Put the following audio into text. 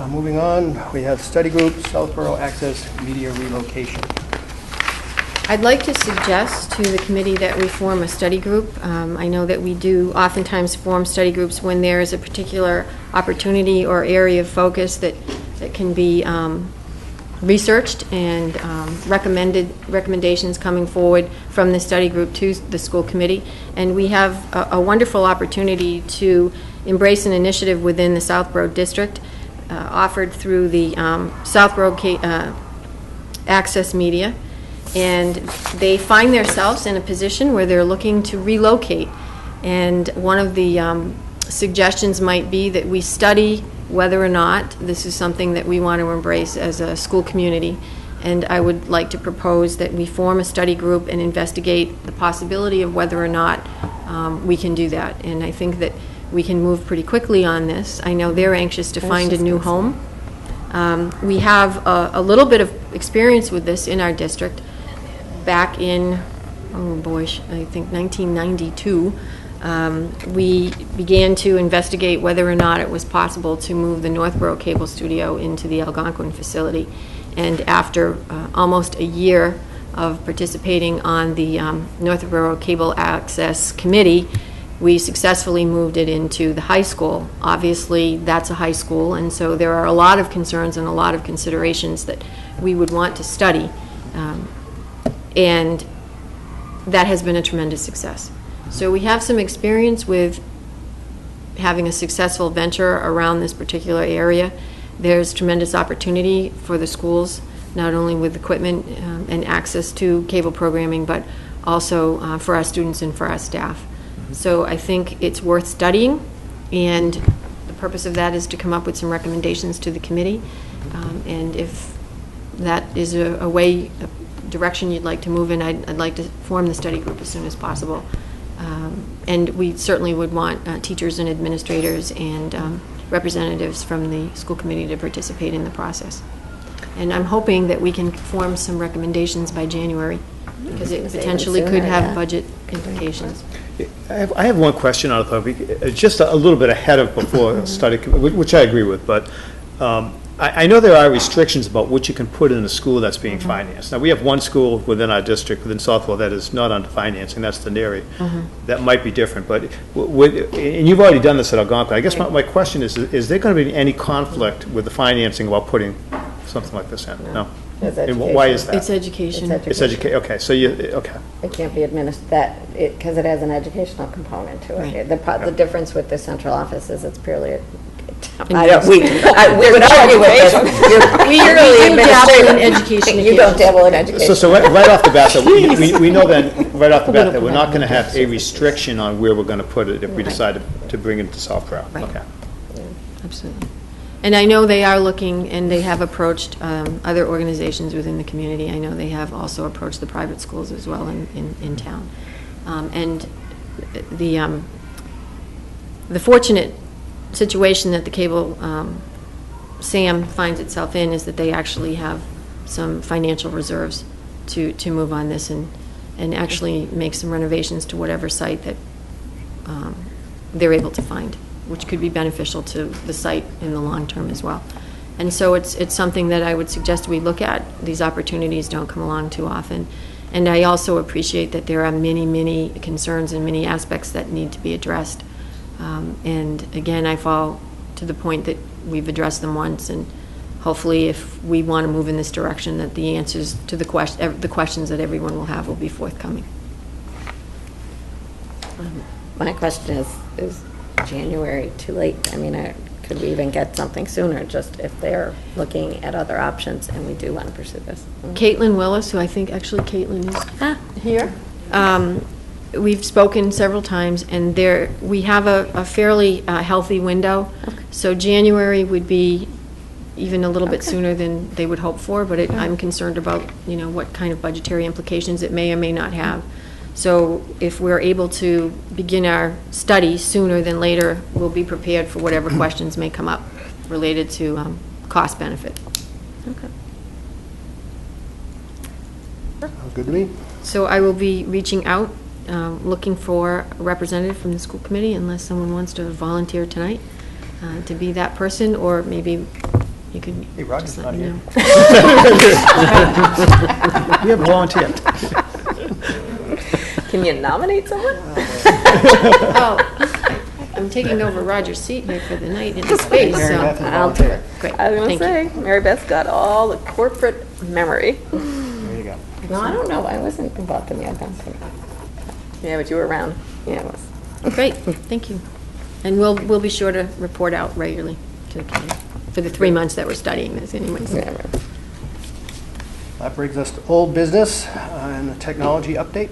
Moving on, we have study group, Southborough Access Media Relocation. I'd like to suggest to the committee that we form a study group. I know that we do oftentimes form study groups when there is a particular opportunity or area of focus that can be researched and recommendations coming forward from the study group to the school committee. And we have a wonderful opportunity to embrace an initiative within the Southborough district offered through the Southborough Access Media. And they find themselves in a position where they're looking to relocate. And one of the suggestions might be that we study whether or not this is something that we want to embrace as a school community. And I would like to propose that we form a study group and investigate the possibility of whether or not we can do that. And I think that we can move pretty quickly on this. I know they're anxious to find a new home. We have a little bit of experience with this in our district. Back in, I think 1992, we began to investigate whether or not it was possible to move the Northborough Cable Studio into the Algonquin facility. And after almost a year of participating on the Northborough Cable Access Committee, we successfully moved it into the high school. Obviously, that's a high school, and so there are a lot of concerns and a lot of considerations that we would want to study. And that has been a tremendous success. So we have some experience with having a successful venture around this particular area. There's tremendous opportunity for the schools, not only with equipment and access to cable programming, but also for our students and for our staff. So I think it's worth studying, and the purpose of that is to come up with some recommendations to the committee. And if that is a direction you'd like to move in, I'd like to form the study group as soon as possible. And we certainly would want teachers and administrators and representatives from the school committee to participate in the process. And I'm hoping that we can form some recommendations by January, because it potentially could have budget implications. I have one question on the topic, just a little bit ahead of before study, which I agree with, but I know there are restrictions about what you can put in a school that's being financed. Now, we have one school within our district, within Southwell, that is not under financing. That's the Neri. That might be different, but and you've already done this at Algonquin. I guess my question is there going to be any conflict with the financing about putting something like this in? No. And why is that? It's education. It's education. Okay, so okay. It can't be administered because it has an educational component to it. Right. The difference with the central office is it's purely. We would argue with this. We do dabble in education. You don't dabble in education. So right off the bat, we know then right off the bat that we're not going to have a restriction on where we're going to put it if we decide to bring it to Southborough. Right. Okay. Absolutely. And I know they are looking, and they have approached other organizations within the community. I know they have also approached the private schools as well in town. And the fortunate situation that the cable SAM finds itself in is that they actually have some financial reserves to move on this and actually make some renovations to whatever site that they're able to find, which could be beneficial to the site in the long term as well. And so it's something that I would suggest we look at. These opportunities don't come along too often. And I also appreciate that there are many, many concerns and many aspects that need to be addressed. And again, I fall to the point that we've addressed them once, and hopefully if we want to move in this direction, that the answers to the questions that everyone will have will be forthcoming. My question is January too late? I mean, could we even get something sooner, just if they're looking at other options and we do want to pursue this? Caitlin Willis, who I think actually Caitlin is here. We've spoken several times, and we have a fairly healthy window. Okay. So January would be even a little bit sooner than they would hope for, but I'm concerned about what kind of budgetary implications it may or may not have. So if we're able to begin our study sooner than later, we'll be prepared for whatever questions may come up related to cost benefit. Okay. Good to me. So I will be reaching out, looking for a representative from the school committee, unless someone wants to volunteer tonight to be that person, or maybe you could Hey, Roger's just let not me here. know. We have volunteered. Can you nominate someone? Oh, I'm taking over Roger's seat here for the night in space, Mary Beth so, is I'll do volunteer. it. great, I was gonna thank you. say, Mary Beth's got all the corporate memory. There you go. No, I don't know, I wasn't involved in the outbound thing. Yeah, but you were around. Yeah, it was. Great, thank you. And we'll be sure to report out regularly to the committee for the 3 months that we're studying this anyways. Yeah, right. That brings us to old business and the technology update.